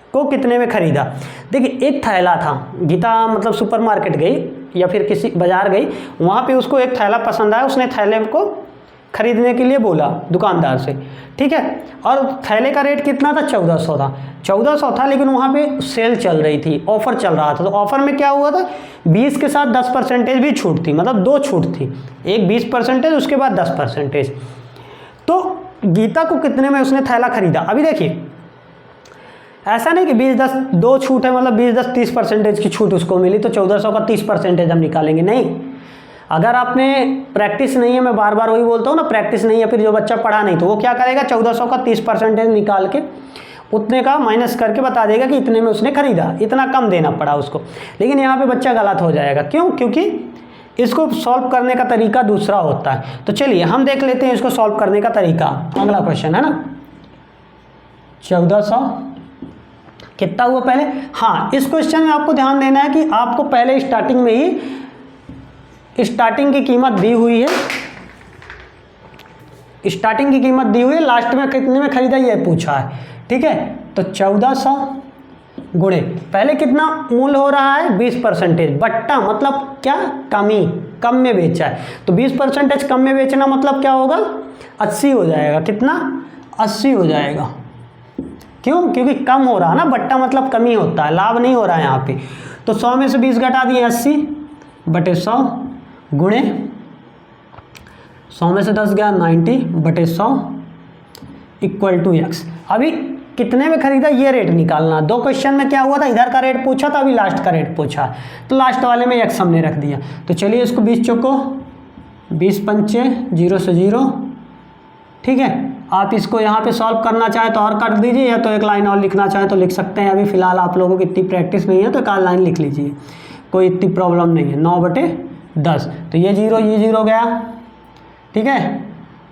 को कितने में खरीदा। देखिए एक थैला था, गीता मतलब सुपरमार्केट गई या फिर किसी बाजार गई, वहाँ पे उसको एक थैला पसंद आया, उसने थैले को खरीदने के लिए बोला दुकानदार से। ठीक है, और थैले का रेट कितना था, 1400 था। 1400 था, लेकिन वहाँ पे सेल चल रही थी, ऑफर चल रहा था। तो ऑफर में क्या हुआ था, 20 के साथ 10% भी छूट थी, मतलब 2 छूट थी, एक 20% उसके बाद 10%। तो गीता को कितने में उसने थैला खरीदा। अभी देखिए ऐसा नहीं कि 20-10 2 छूट है, मतलब 20-10 30% की छूट उसको मिली तो 1400 का 30% हम निकालेंगे, नहीं। अगर आपने प्रैक्टिस नहीं है, मैं बार बार वही बोलता हूँ ना, प्रैक्टिस नहीं है, फिर जो बच्चा पढ़ा नहीं तो वो क्या करेगा, 1400 का 30% निकाल के उतने का माइनस करके बता देगा कि इतने में उसने खरीदा, इतना कम देना पड़ा उसको। लेकिन यहाँ पे बच्चा गलत हो जाएगा, क्यों, क्योंकि इसको सॉल्व करने का तरीका दूसरा होता है। तो चलिए हम देख लेते हैं इसको सॉल्व करने का तरीका। अगला क्वेश्चन है ना, 1400 कितना हुआ पहले। हाँ, इस क्वेश्चन में आपको ध्यान देना है कि आपको पहले स्टार्टिंग में ही स्टार्टिंग की कीमत दी हुई है, स्टार्टिंग की कीमत दी हुई है, लास्ट में कितने में खरीदा ये पूछा है। ठीक है, तो 1400 गुणे पहले कितना मूल्य हो रहा है 20%, बट्टा मतलब क्या, कमी, कम में बेचा है। तो 20% कम में बेचना मतलब क्या होगा, 80 हो जाएगा। कितना, 80 हो जाएगा। क्यों, क्योंकि कम हो रहा है ना, बट्टा मतलब कमी होता है, लाभ नहीं हो रहा है यहाँ पे। तो 100 में से 20 घटा दिए, 80 बटे 100 गुणे 100 में से 10 गया 90 बटे 100 इक्वल टू x। अभी कितने में खरीदा ये रेट निकालना। 2 क्वेश्चन में क्या हुआ था, इधर का रेट पूछा था, अभी लास्ट का रेट पूछा, तो लास्ट वाले में x हमने रख दिया। तो चलिए इसको 20 चौको 20 पंचे 0 से 0। ठीक है, आप इसको यहाँ पे सॉल्व करना चाहे तो और कर दीजिए, या तो एक लाइन और लिखना चाहे तो लिख सकते हैं। अभी फिलहाल आप लोगों को इतनी प्रैक्टिस नहीं है तो एक लाइन लिख लीजिए, कोई इतनी प्रॉब्लम नहीं है। 9 बटे 10, तो ये 0 गया। ठीक है,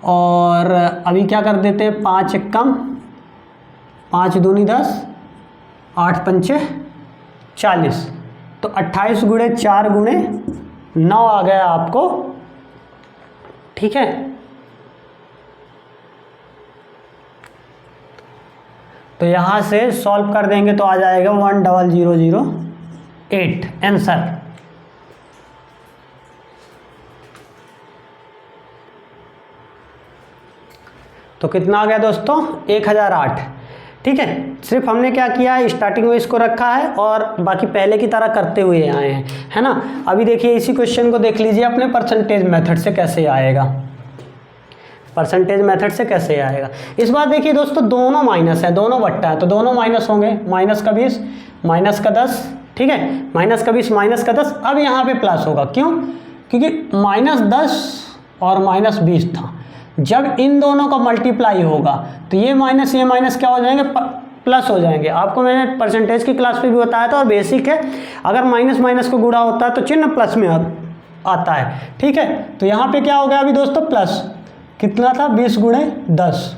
और अभी क्या कर देते हैं, 5 कम 5 दूनी 10, 8 पंचे 40, तो 28 गुणे 4 गुणे 9 आ गया आपको। ठीक है, तो यहाँ से सॉल्व कर देंगे तो आ जाएगा 10008 आंसर। तो कितना आ गया दोस्तों, 1008। ठीक है, सिर्फ हमने क्या किया है, स्टार्टिंग में इसको रखा है और बाकी पहले की तरह करते हुए आए हैं, है ना। अभी देखिए इसी क्वेश्चन को देख लीजिए अपने परसेंटेज मेथड से कैसे आएगा, परसेंटेज मेथड से कैसे आएगा। इस बार देखिए दोस्तों दोनों माइनस है, दोनों बट्टा है, तो दोनों माइनस होंगे, माइनस का 20 माइनस का 10, ठीक है, माइनस का 20 माइनस का 10। अब यहाँ पे प्लस होगा, क्यों, क्योंकि -10 और -20 था। जब इन दोनों का मल्टीप्लाई होगा तो ये माइनस क्या हो जाएंगे, प्लस हो जाएंगे। आपको मैंने परसेंटेज की क्लास पे भी बताया था और बेसिक है, अगर माइनस माइनस को गुणा होता है तो चिन्ह प्लस में आता है, ठीक है। तो यहाँ पे क्या हो गया अभी दोस्तों, प्लस कितना था, 20 × 10।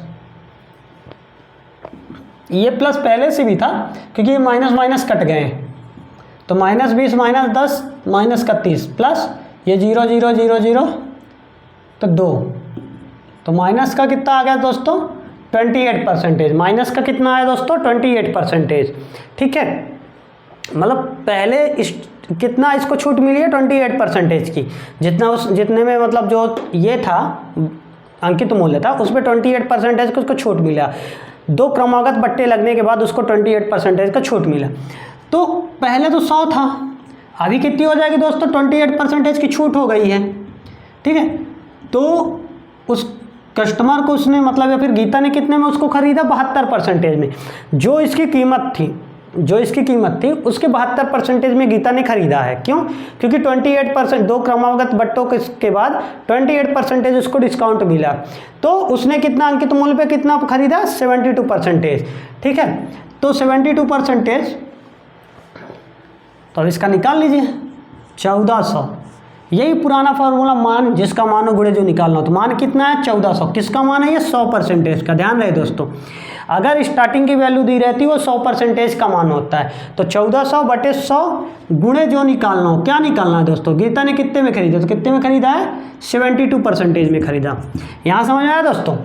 ये प्लस पहले से भी था क्योंकि ये माइनस माइनस कट गए हैं, तो -20 -10 माइनस का 30 प्लस ये 0 0 0 0 तो 2, तो माइनस का कितना आ गया दोस्तों, 28%। माइनस का कितना आया दोस्तों, 28%, ठीक है। मतलब पहले कितना इसको छूट मिली है, 28% की, जितने में मतलब जो ये था अंकित मूल्य था उस पर 28% को उसको छूट मिला। 2 क्रमागत बट्टे लगने के बाद उसको 28% का छूट मिला। तो पहले तो 100 था, अभी कितनी हो जाएगी दोस्तों, 28% की छूट हो गई है, ठीक है। तो उस कस्टमर को उसने मतलब या फिर गीता ने कितने में उसको खरीदा, 72% में। जो इसकी कीमत थी उसके 72% में गीता ने खरीदा है। क्यों, क्योंकि 28% 2 क्रमागत बट्टों के बाद 28% उसको डिस्काउंट मिला, तो उसने कितना अंकित मूल्य पे कितना खरीदा, 72%, ठीक है। तो 72%, तो अब इसका निकाल लीजिए 1400। यही पुराना फार्मूला, मान जिसका मान हो गुणे जो निकालना हो, तो मान कितना है 1400। किसका मान है ये, 100% का। ध्यान रहे दोस्तों, अगर स्टार्टिंग की वैल्यू दी रहती है वो 100% का मान होता है, तो 1400 बटे 100 गुणे जो निकालना हो, क्या निकालना है दोस्तों, गीता ने कितने में खरीदा, तो कितने में खरीदा है, 72% में खरीदा। यहाँ समझ में आया दोस्तों,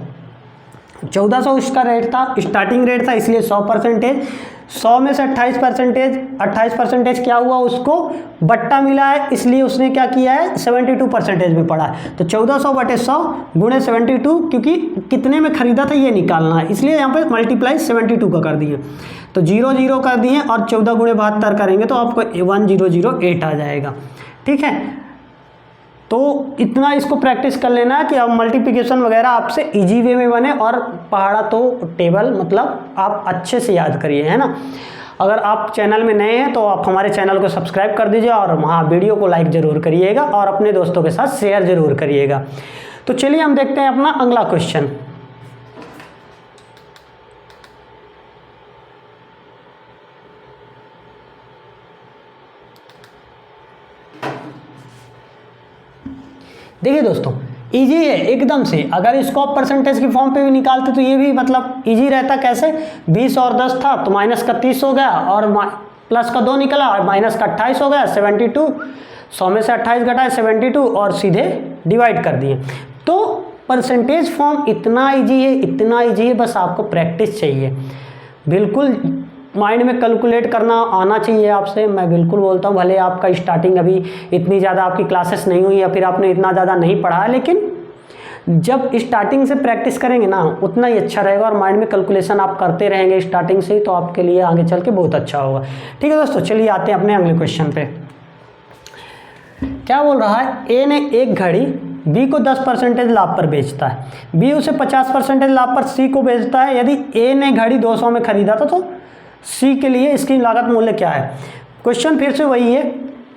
1400 उसका रेट था, स्टार्टिंग रेट था, इसलिए 100%। 100 में से 28% क्या हुआ, उसको बट्टा मिला है, इसलिए उसने क्या किया है, 72% में पड़ा है। तो 1400 बटे 100 गुणे 72, क्योंकि कितने में खरीदा था ये निकालना है, इसलिए यहाँ पे मल्टीप्लाई 72 का कर दिए, तो 0 0 कर दिए और 14 × 72 करेंगे तो आपको 1008 आ जाएगा, ठीक है। तो इतना इसको प्रैक्टिस कर लेना है कि अब मल्टीप्लिकेशन वगैरह आपसे इजी वे में बने, और पहाड़ा तो टेबल मतलब आप अच्छे से याद करिए, है ना। अगर आप चैनल में नए हैं तो आप हमारे चैनल को सब्सक्राइब कर दीजिए और वहाँ वीडियो को लाइक ज़रूर करिएगा और अपने दोस्तों के साथ शेयर ज़रूर करिएगा। तो चलिए हम देखते हैं अपना अगला क्वेश्चन। देखिए दोस्तों, इजी है एकदम से। अगर इसको आप परसेंटेज की फॉर्म पे भी निकालते तो ये भी मतलब इजी रहता। कैसे, 20 और 10 था तो माइनस का 30 हो गया और प्लस का 2 निकला और माइनस का 28 हो गया, 72। 100 में से 28 घटाए 72 और सीधे डिवाइड कर दिए। तो परसेंटेज फॉर्म इतना ईजी है, बस आपको प्रैक्टिस चाहिए। बिल्कुल माइंड में कैलकुलेट करना आना चाहिए आपसे, मैं बिल्कुल बोलता हूँ। भले आपका स्टार्टिंग अभी इतनी ज़्यादा आपकी क्लासेस नहीं हुई या फिर आपने इतना ज़्यादा नहीं पढ़ा, लेकिन जब स्टार्टिंग से प्रैक्टिस करेंगे ना उतना ही अच्छा रहेगा, और माइंड में कैलकुलेशन आप करते रहेंगे स्टार्टिंग से ही, तो आपके लिए आगे चल के बहुत अच्छा होगा। ठीक है दोस्तों, चलिए आते हैं अपने अगले क्वेश्चन पे। क्या बोल रहा है, ए ने एक घड़ी बी को 10% लाभ पर बेचता है, बी उसे 50% लाभ पर सी को बेचता है। यदि ए ने घड़ी 200 में खरीदा था तो सी के लिए इसकी लागत मूल्य क्या है। क्वेश्चन फिर से वही है,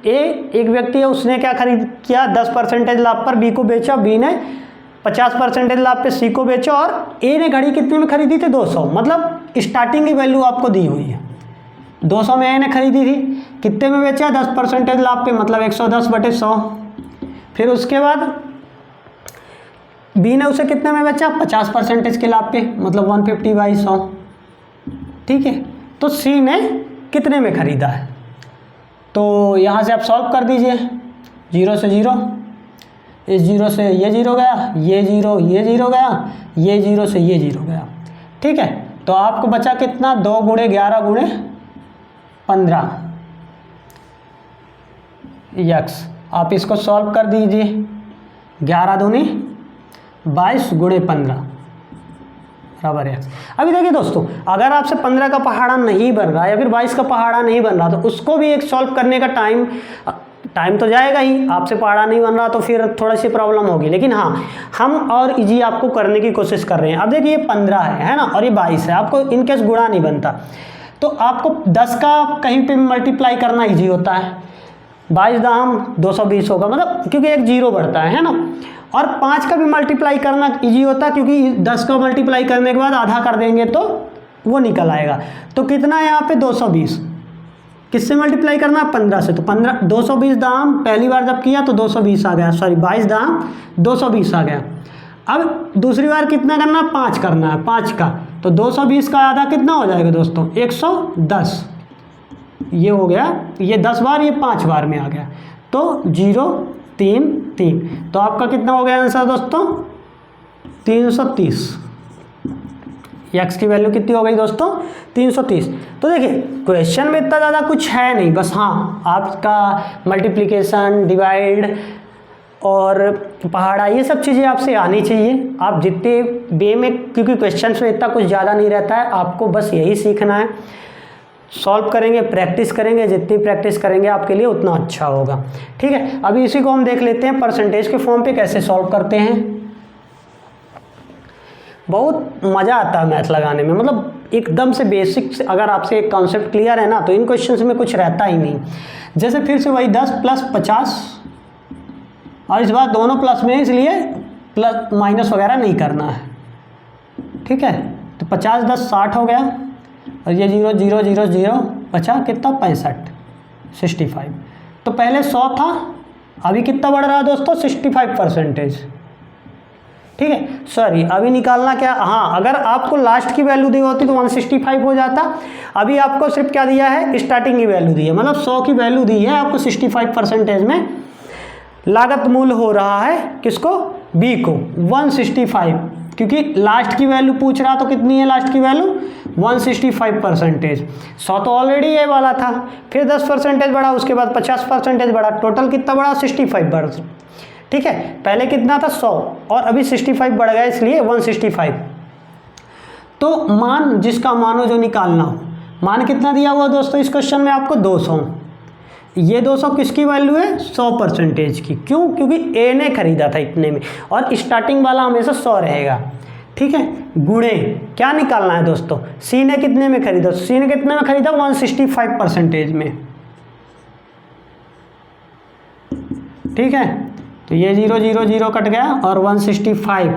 ए एक व्यक्ति है, उसने क्या खरीद किया, 10% लाभ पर बी को बेचा, बी ने 50% लाभ पे सी को बेचा, और ए ने घड़ी कितने में खरीदी थी, 200। मतलब स्टार्टिंग की वैल्यू आपको दी हुई है, 200 में ए ने खरीदी थी, कितने में बेचा, 10% लाभ पे, मतलब 110 बटे 100। फिर उसके बाद बी ने उसे कितने में बेचा, 50% के लाभ पे, मतलब 150/100। ठीक है, तो सी ने कितने में खरीदा है। तो यहाँ से आप सॉल्व कर दीजिए, 0 से 0, इस 0 से ये 0 गया, ये 0 गया, ये 0 से ये 0 गया। ठीक है, तो आपको बचा कितना, 2 × 11 × 15 यक्स। आप इसको सॉल्व कर दीजिए, 11 दूनी 22 × 15 बराबर x। अभी देखिए दोस्तों, अगर आपसे 15 का पहाड़ा नहीं बन रहा या फिर 22 का पहाड़ा नहीं बन रहा, तो उसको भी एक सॉल्व करने का टाइम तो जाएगा ही। आपसे पहाड़ा नहीं बन रहा तो फिर थोड़ा सी प्रॉब्लम होगी, लेकिन हाँ, हम और इजी आपको करने की कोशिश कर रहे हैं। अब देखिए, ये 15 है ना, और ये 22 है, आपको इनकेस गुणा नहीं बनता तो आपको 10 का कहीं पे भी मल्टीप्लाई करना इजी होता है। 22 दाम 220 होगा, मतलब क्योंकि एक जीरो बढ़ता है ना। और 5 का भी मल्टीप्लाई करना इजी होता है, क्योंकि 10 का मल्टीप्लाई करने के बाद आधा कर देंगे तो वो निकल आएगा। तो कितना है यहाँ पे 220, किससे मल्टीप्लाई करना है 15 से, तो 220 दाम पहली बार जब किया तो 220 आ गया, सॉरी 22 दाम 220 आ गया। अब दूसरी बार कितना करना है, 5 करना है, 5 का, तो 220 का आधा कितना हो जाएगा दोस्तों 110। ये हो गया, ये 10 बार, ये 5 बार में आ गया, तो 0 3 3, तो आपका कितना हो गया आंसर दोस्तों 330। एक्स की वैल्यू कितनी हो गई दोस्तों 330। तो देखिए, क्वेश्चन में इतना ज़्यादा कुछ है नहीं, बस हाँ आपका मल्टीप्लिकेशन, डिवाइड और पहाड़ा, ये सब चीज़ें आपसे आनी चाहिए। आप जितने वे में, क्योंकि क्वेश्चन में इतना कुछ ज़्यादा नहीं रहता है, आपको बस यही सीखना है। सॉल्व करेंगे, प्रैक्टिस करेंगे, जितनी प्रैक्टिस करेंगे आपके लिए उतना अच्छा होगा। ठीक है, अभी इसी को हम देख लेते हैं परसेंटेज के फॉर्म पे कैसे सॉल्व करते हैं। बहुत मज़ा आता है मैथ लगाने में, मतलब एकदम से बेसिक, अगर आपसे एक कॉन्सेप्ट क्लियर है ना तो इन क्वेश्चंस में कुछ रहता ही नहीं। जैसे फिर से वही 10 + 50, और इस बार दोनों प्लस में, इसलिए प्लस माइनस वगैरह नहीं करना है। ठीक है, तो 50 10 60 हो गया, और ये 0 0 0 0 बचा कितना 65 65। तो पहले 100 था, अभी कितना बढ़ रहा है दोस्तों 65%। ठीक है, सॉरी अभी निकालना क्या, हाँ अगर आपको लास्ट की वैल्यू दी होती तो 165 हो जाता। अभी आपको सिर्फ क्या दिया है, स्टार्टिंग की वैल्यू दी है, मतलब 100 की वैल्यू दी है आपको 65% में। लागत मूल्य हो रहा है किसको, बी को 165, क्योंकि लास्ट की वैल्यू पूछ रहा, तो कितनी है लास्ट की वैल्यू 165%। 100 तो ऑलरेडी ये वाला था, फिर 10% बढ़ा, उसके बाद 50% बढ़ा, टोटल कितना बढ़ा 65%। ठीक है, पहले कितना था 100 और अभी 65 बढ़ गया, इसलिए 165। तो मान जिसका मानो जो निकालना हो, मान कितना दिया हुआ दोस्तों इस क्वेश्चन में आपको 200। ये 200 किसकी वैल्यू है 100% की, क्यों, क्योंकि ए ने खरीदा था इतने में, और स्टार्टिंग वाला हमेशा 100 रहेगा। ठीक है, गुणे क्या निकालना है दोस्तों, सी ने कितने में खरीदा, सी ने कितने में खरीदा 165% में। ठीक है, तो ये 0 0 0 कट गया, और 165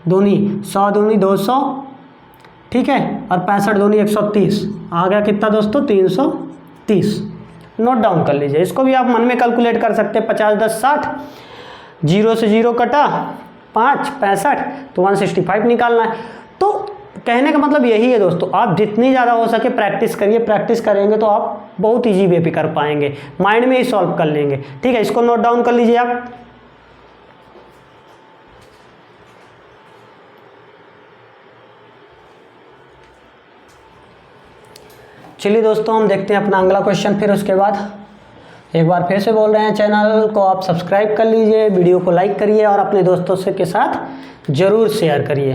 दूनी 100 दूनी 200, ठीक है, और 65 दूनी 130, आ गया कितना दोस्तों 330। नोट डाउन कर लीजिए, इसको भी आप मन में कैलकुलेट कर सकते हैं। 50 10 60, 0 से 0 कटा 5 65, तो 165 निकालना है। तो कहने का मतलब यही है दोस्तों, आप जितनी ज़्यादा हो सके प्रैक्टिस करिए, प्रैक्टिस करेंगे तो आप बहुत ईजी वे पे कर पाएंगे, माइंड में ही सॉल्व कर लेंगे। ठीक है, इसको नोट डाउन कर लीजिए आप। चलिए दोस्तों, हम देखते हैं अपना अगला क्वेश्चन। फिर उसके बाद एक बार फिर से बोल रहे हैं, चैनल को आप सब्सक्राइब कर लीजिए, वीडियो को लाइक करिए और अपने दोस्तों से के साथ ज़रूर शेयर करिए,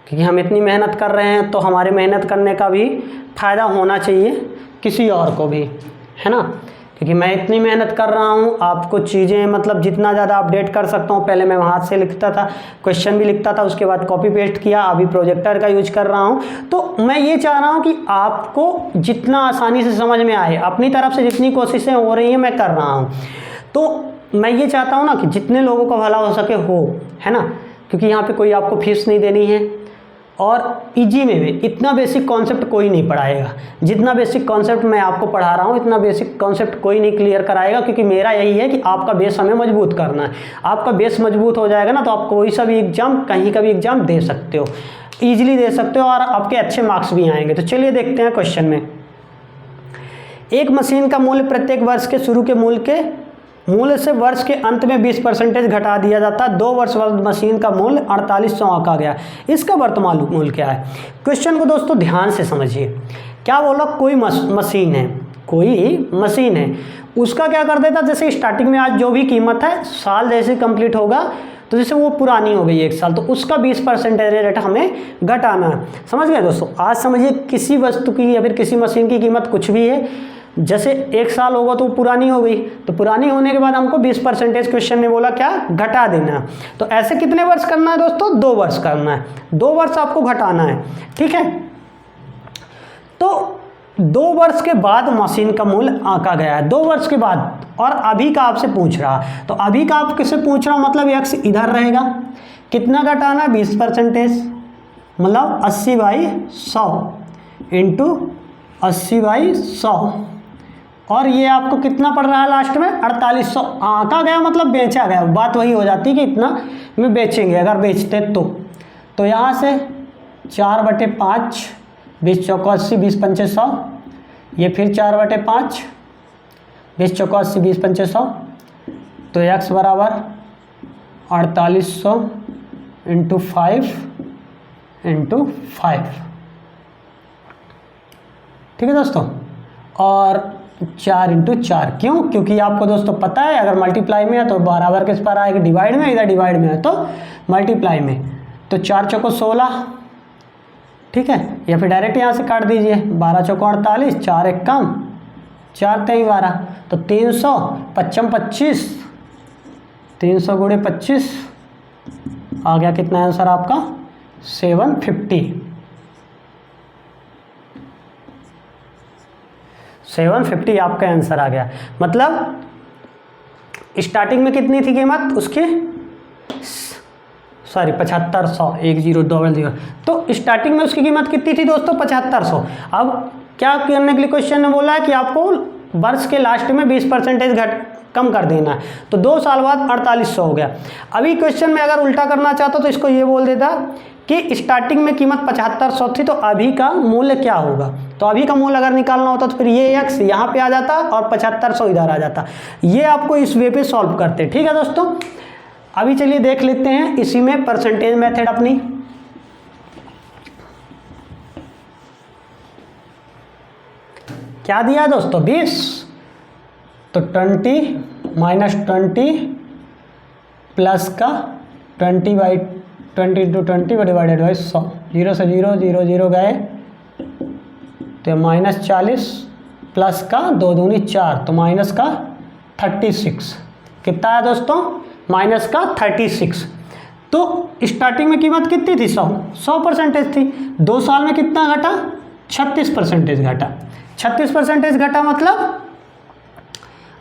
क्योंकि हम इतनी मेहनत कर रहे हैं तो हमारे मेहनत करने का भी फ़ायदा होना चाहिए किसी और को भी, है ना। क्योंकि मैं इतनी मेहनत कर रहा हूँ, आपको चीज़ें मतलब जितना ज़्यादा अपडेट कर सकता हूँ। पहले मैं हाथ से लिखता था, क्वेश्चन भी लिखता था, उसके बाद कॉपी पेस्ट किया, अभी प्रोजेक्टर का यूज कर रहा हूँ। तो मैं ये चाह रहा हूँ कि आपको जितना आसानी से समझ में आए, अपनी तरफ से जितनी कोशिशें हो रही हैं मैं कर रहा हूँ। तो मैं ये चाहता हूँ ना कि जितने लोगों का भला हो सके हो, है ना, क्योंकि यहाँ पर कोई आपको फीस नहीं देनी है, और इजी में भी इतना बेसिक कॉन्सेप्ट कोई नहीं पढ़ाएगा। जितना बेसिक कॉन्सेप्ट मैं आपको पढ़ा रहा हूँ, इतना बेसिक कॉन्सेप्ट कोई नहीं क्लियर कराएगा, क्योंकि मेरा यही है कि आपका बेस हमें मजबूत करना है। आपका बेस मजबूत हो जाएगा ना, तो आप कोई सा भी एग्जाम, कहीं का भी एग्जाम दे सकते हो, ईजिली दे सकते हो, और आपके अच्छे मार्क्स भी आएंगे। तो चलिए देखते हैं क्वेश्चन में। एक मशीन का मूल्य प्रत्येक वर्ष के शुरू के मूल्य से वर्ष के अंत में 20% घटा दिया जाता है। 2 वर्ष बाद मशीन का मूल्य 4800 आंका गया, इसका वर्तमान मूल्य क्या है। क्वेश्चन को दोस्तों ध्यान से समझिए। क्या बोला, कोई मशीन है, उसका क्या कर देता, जैसे स्टार्टिंग में आज जो भी कीमत है, साल जैसे कंप्लीट होगा तो जैसे वो पुरानी हो गई 1 साल, तो उसका 20% रेट हमें घटाना है। समझ गए दोस्तों। आज समझिए किसी वस्तु की या फिर किसी मशीन की कीमत कुछ भी है, जैसे 1 साल होगा तो पुरानी हो गई, तो पुरानी होने के बाद हमको 20% क्वेश्चन ने बोला क्या, घटा देना है। तो ऐसे कितने वर्ष करना है दोस्तों, 2 वर्ष करना है, 2 वर्ष आपको घटाना है। ठीक है, तो 2 वर्ष के बाद मशीन का मूल्य आंका गया है, 2 वर्ष के बाद, और अभी का आपसे पूछ रहा, तो अभी का आप किससे पूछ रहा हूँ, मतलब x इधर रहेगा, कितना घटाना है, 20%, मतलब 80/100 इंटू 80/100, और ये आपको कितना पड़ रहा है लास्ट में, 4800। आंका गया मतलब बेचा गया, बात वही हो जाती है कि इतना में बेचेंगे अगर बेचते तो यहाँ से 4/5, 20 चौका 80, 20 पंचे 100, ये फिर 4/5, 20 चौका 80, 20 पंचे 100, तो x बराबर 4800 इंटू 5 इंटू 5। ठीक है दोस्तों, और 4 इंटू 4, क्यों, क्योंकि आपको दोस्तों पता है अगर मल्टीप्लाई में है तो बराबर किस पर आएगा, डिवाइड में, इधर डिवाइड में है तो मल्टीप्लाई में, तो 4 चौको 16। ठीक है, या फिर डायरेक्ट यहाँ से काट दीजिए, 12 चौको 48, 4 एक कम, 4 3 12, तो 300, 55 25, 300 गुणे 25 आ गया कितना आंसर आपका, 750। 750 आपका आंसर आ गया। मतलब स्टार्टिंग में कितनी थी कीमत उसकी, सॉरी 7500, 1000, तो स्टार्टिंग में उसकी कीमत कितनी थी दोस्तों, 7500। अब क्या करने के लिए क्वेश्चन ने बोला है कि आपको वर्ष के लास्ट में 20% कम कर देना है, तो 2 साल बाद 4800 हो गया। अभी क्वेश्चन में अगर उल्टा करना चाहता तो इसको ये बोल देता कि स्टार्टिंग में कीमत 7500 थी, तो अभी का मूल्य क्या होगा, तो अभी का मूल्य अगर निकालना होता तो फिर ये x यहाँ पे आ जाता और 7500 इधर आ जाता। ये आपको इस वे पे सॉल्व करते। ठीक है दोस्तों, अभी चलिए देख लेते हैं इसी में परसेंटेज मेथड अपनी। क्या दिया है दोस्तों, 20, तो 20 माइनस 20 प्लस का 20/20 इंटू 20 डिवाइडेड बाई 100, 0 से 0 0 0 गए, तो -40 प्लस का 2 दूनी 4, तो माइनस का 36। कितना है दोस्तों, माइनस का 36। तो स्टार्टिंग में कीमत कितनी थी, 100% थी, 2 साल में कितना घटा, 36% घटा। 36% घटा मतलब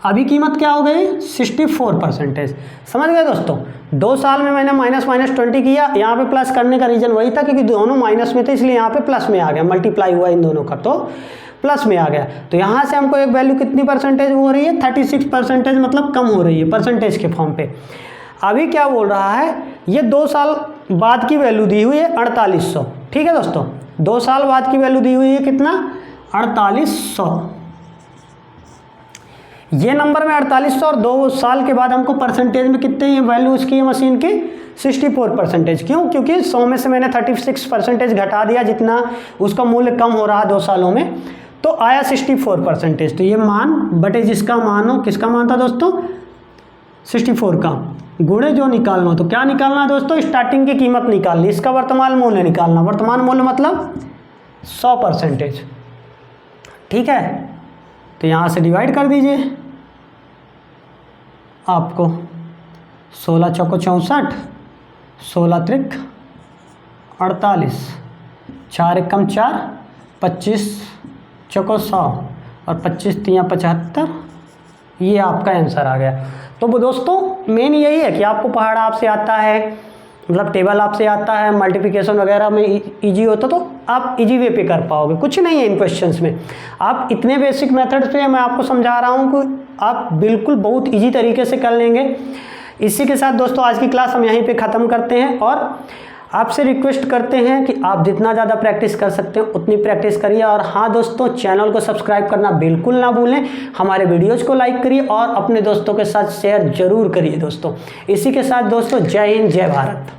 अभी कीमत क्या हो गई, 64%। समझ गए दोस्तों। 2 साल में मैंने -20 किया, यहाँ पे प्लस करने का रीज़न वही था क्योंकि दोनों माइनस में थे, इसलिए यहाँ पे प्लस में आ गया, मल्टीप्लाई हुआ इन दोनों का तो प्लस में आ गया। तो यहाँ से हमको एक वैल्यू कितनी परसेंटेज हो रही है, 36%, मतलब कम हो रही है परसेंटेज के फॉर्म पे। अभी क्या बोल रहा है, ये 2 साल बाद की वैल्यू दी हुई है 4800। ठीक है दोस्तों, 2 साल बाद की वैल्यू दी हुई है कितना, 4800। ये नंबर में 4800 और 2 साल के बाद हमको परसेंटेज में कितने वैल्यू उसकी है मशीन की, 64%। क्यों, क्योंकि 100 में से मैंने 36% घटा दिया, जितना उसका मूल्य कम हो रहा 2 सालों में, तो आया 64%। तो ये मान बटे जिसका मान हो, किसका मान था दोस्तों, 64 का, गुणे जो निकालना हो, तो क्या निकालना है दोस्तों, स्टार्टिंग की कीमत निकालनी, इसका वर्तमान मूल्य निकालना। वर्तमान मूल्य मतलब 100%। ठीक है, तो यहाँ से डिवाइड कर दीजिए, आपको 16 चौको 64, 16 त्रिक 48, 4 एकम 4, 25 चौको 100 और 25 तियाँ 75, ये आपका आंसर आ गया। तो वो दोस्तों मेन यही है कि आपको पहाड़ा आपसे आता है, मतलब टेबल आपसे आता है, मल्टीप्लिकेशन वगैरह में इजी होता, तो आप इजी वे पे कर पाओगे। कुछ नहीं है इन क्वेश्चंस में, आप इतने बेसिक मेथड पे मैं आपको समझा रहा हूँ कि आप बिल्कुल बहुत इजी तरीके से कर लेंगे। इसी के साथ दोस्तों आज की क्लास हम यहीं पे ख़त्म करते हैं और आपसे रिक्वेस्ट करते हैं कि आप जितना ज़्यादा प्रैक्टिस कर सकते हैं उतनी प्रैक्टिस करिए। और हाँ दोस्तों, चैनल को सब्सक्राइब करना बिल्कुल ना भूलें, हमारे वीडियोज़ को लाइक करिए और अपने दोस्तों के साथ शेयर ज़रूर करिए दोस्तों। इसी के साथ दोस्तों, जय हिंद, जय भारत।